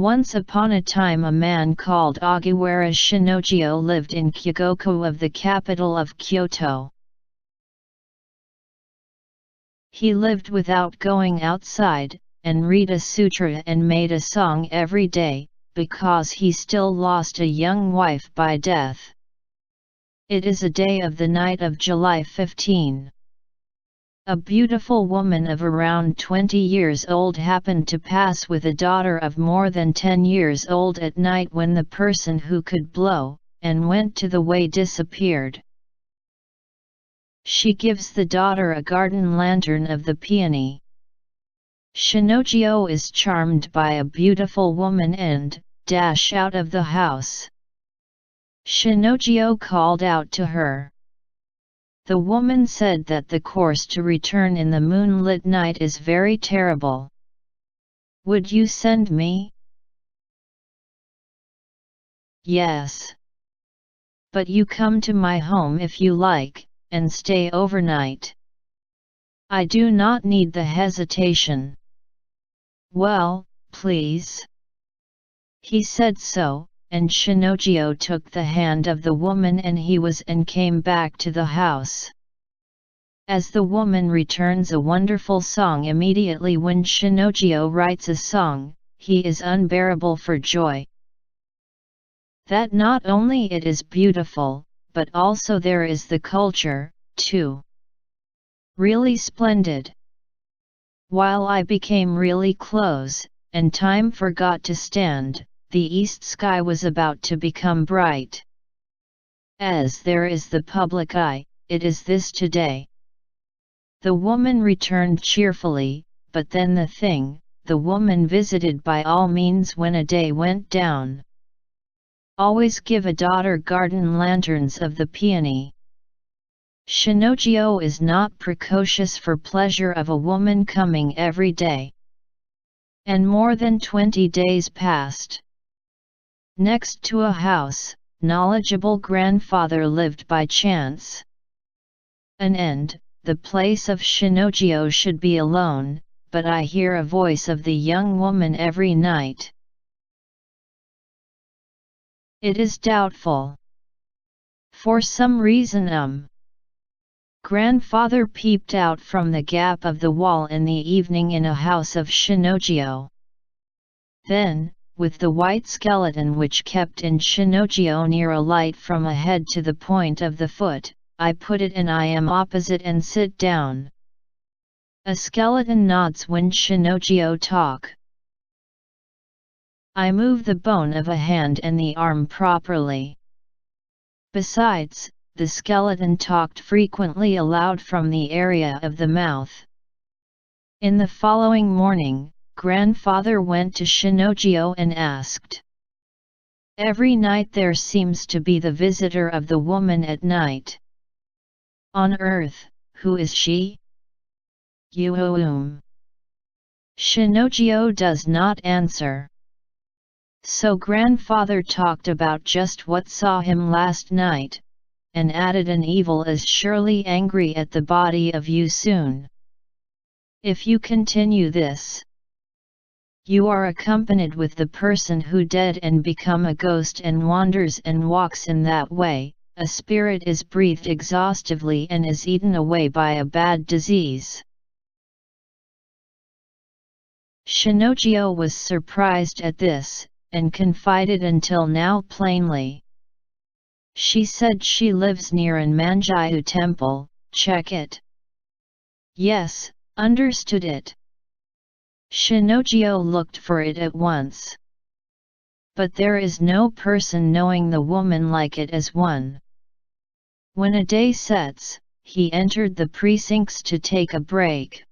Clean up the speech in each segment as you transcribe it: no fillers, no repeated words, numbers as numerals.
Once upon a time a man called Agiwara Shinogio lived in Kyogoku of the capital of Kyoto. He lived without going outside, and read a sutra and made a song every day, because he still lost a young wife by death. It is a day of the night of July 15. A beautiful woman of around 20 years old happened to pass with a daughter of more than 10 years old at night when the person who could blow, and went to the way disappeared. She gives the daughter a garden lantern of the peony. Shinogio is charmed by a beautiful woman and dash out of the house. Shinogio called out to her. The woman said that the course to return in the moonlit night is very terrible. Would you send me? Yes. But you come to my home if you like, and stay overnight. I do not need the hesitation. Well, please. He said so, and Shinogio took the hand of the woman and came back to the house. As the woman returns a wonderful song immediately when Shinogio writes a song, he is unbearable for joy. That not only it is beautiful, but also there is the culture, too. Really splendid. While I became really close, and time forgot to stand, the east sky was about to become bright. As there is the public eye, it is this today. The woman returned cheerfully, but then the woman visited by all means when a day went down. Always give a daughter garden lanterns of the peony. Shinogio is not precocious for pleasure of a woman coming every day. And more than 20 days passed. Next to a house, knowledgeable grandfather lived by chance. The place of Shinogio should be alone, but I hear a voice of the young woman every night. It is doubtful. For some reason Grandfather peeped out from the gap of the wall in the evening in a house of Shinogio. Then, with the white skeleton which kept in Shinogio near a light from a head to the point of the foot, I put it and I am opposite and sit down. A skeleton nods when Shinogio talk. I move the bone of a hand and the arm properly. Besides, the skeleton talked frequently aloud from the area of the mouth. In the following morning, grandfather went to Shinogio and asked. Every night there seems to be the visitor of the woman at night. On earth, who is she? Shinogio does not answer. So grandfather talked about just what saw him last night, and added an evil is surely angry at the body of you soon. If you continue this, you are accompanied with the person who dead and become a ghost and wanders and walks in that way, a spirit is breathed exhaustively and is eaten away by a bad disease. Shinogio was surprised at this, and confided until now plainly. She said she lives near an Manjayu temple, check it. Yes, understood it. Shinogio looked for it at once. But there is no person knowing the woman like it as one. When a day sets, he entered the precincts to take a break.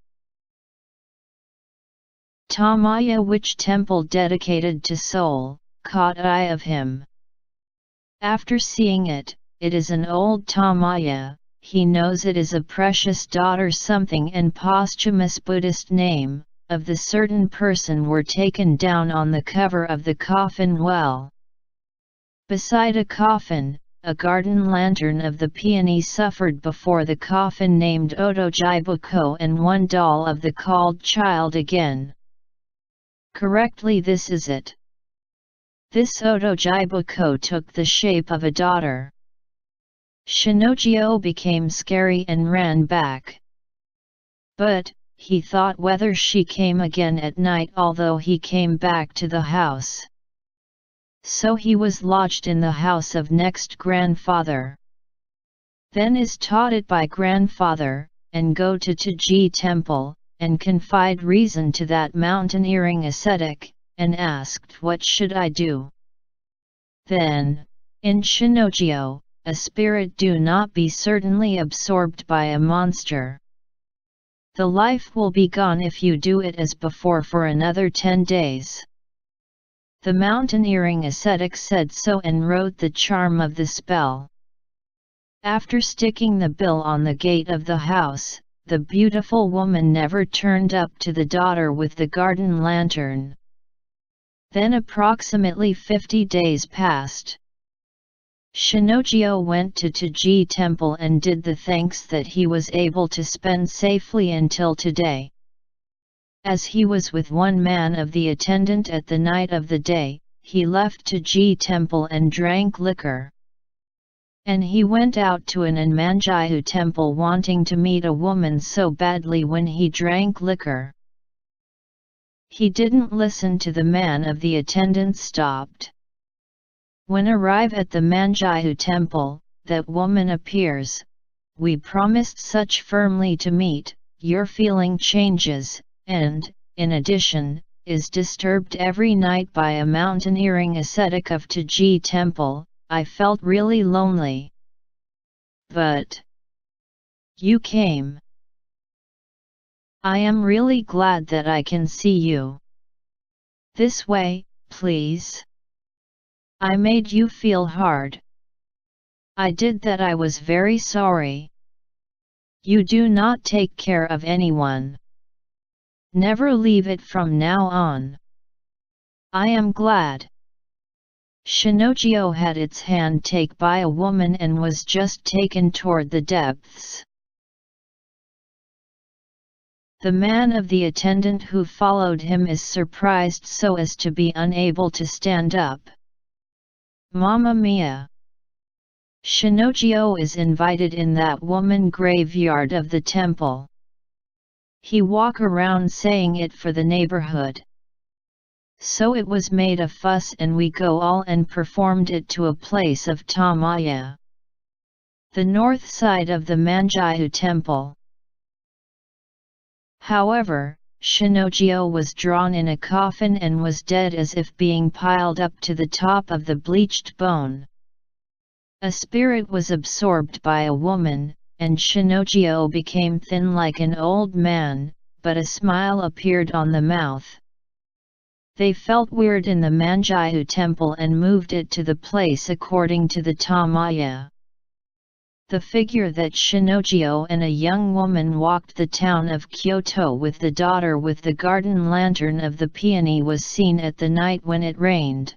Tamaya, which temple dedicated to Seoul, caught eye of him. After seeing it, it is an old Tamaya, he knows it is a precious daughter something and posthumous Buddhist name, of the certain person were taken down on the cover of the coffin well. Beside a coffin, a garden lantern of the peony suffered before the coffin named Otojibuko and one doll of the called child again. Correctly, this is it. This Otojibuko took the shape of a daughter. Shinojio became scary and ran back. But, he thought whether she came again at night, although he came back to the house. So he was lodged in the house of next grandfather. Then is taught it by grandfather, and go to Taji temple, and confide reason to that mountaineering ascetic, and asked what should I do. Then, in Shinojio, a spirit do not be certainly absorbed by a monster. The life will be gone if you do it as before for another 10 days. The mountaineering ascetic said so and wrote the charm of the spell. After sticking the bill on the gate of the house, the beautiful woman never turned up to the daughter with the garden lantern. Then approximately 50 days passed. Shinojio went to Taji temple and did the thanks that he was able to spend safely until today. As he was with one man of the attendant at the night of the day, he left Taji temple and drank liquor. And he went out to an Anmanjihu temple wanting to meet a woman so badly when he drank liquor. He didn't listen to the man of the attendant stopped. When arrive at the Manjihu temple, that woman appears. We promised such firmly to meet, your feeling changes, and, in addition, is disturbed every night by a mountaineering ascetic of Taji temple. I felt really lonely. But you came. I am really glad that I can see you. This way, please. I made you feel hard. I did that. I was very sorry. You do not take care of anyone. Never leave it from now on. I am glad. Shinojio had its hand taken by a woman and was just taken toward the depths. The man of the attendant who followed him is surprised so as to be unable to stand up. Mamma mia! Shinojio is invited in that woman graveyard of the temple. He walk around saying it for the neighborhood. So it was made a fuss and we go all and performed it to a place of Tamaya. The north side of the Manjihu temple. However, Shinojio was drawn in a coffin and was dead as if being piled up to the top of the bleached bone. A spirit was absorbed by a woman, and Shinojio became thin like an old man, but a smile appeared on the mouth. They felt weird in the Manjihu temple and moved it to the place according to the Tamaya. The figure that Shinojio and a young woman walked the town of Kyoto with the daughter with the garden lantern of the peony was seen at the night when it rained.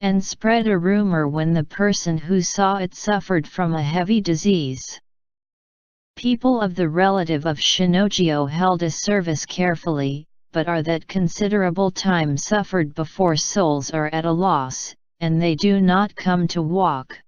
And spread a rumor when the person who saw it suffered from a heavy disease. People of the relative of Shinojio held a service carefully, but are that considerable time suffered before souls are at a loss, and they do not come to walk.